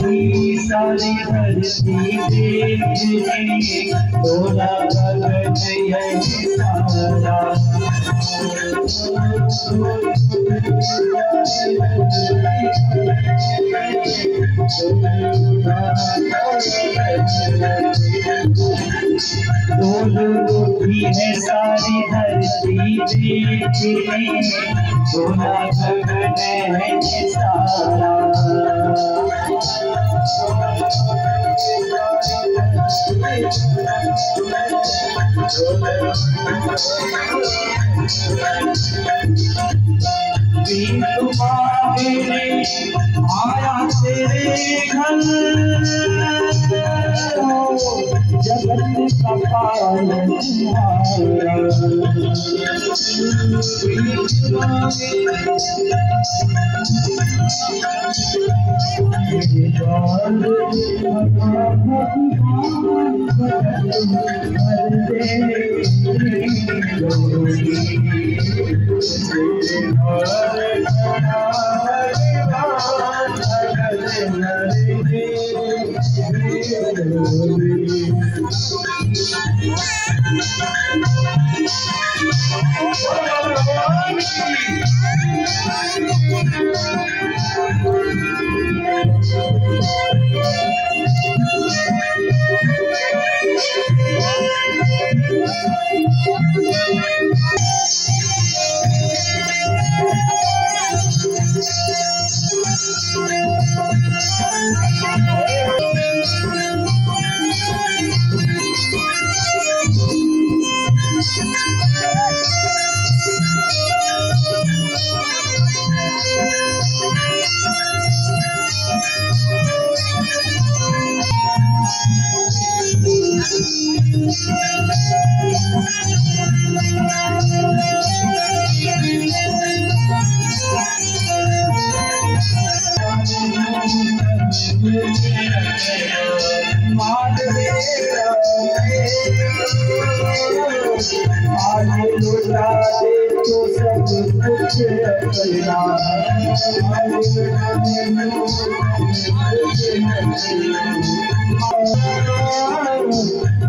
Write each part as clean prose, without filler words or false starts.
की सारी धरती देखी, तोला गगन यही सारा। दुखी है सारी धरती देखी, तोला गगन है सारा। आया तेरे घर, जगत का पालन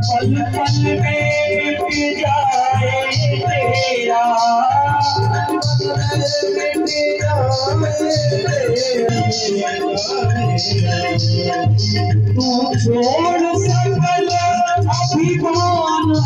पल पल में मिट जाए तेरा, तू छोड़ सकल अभिमान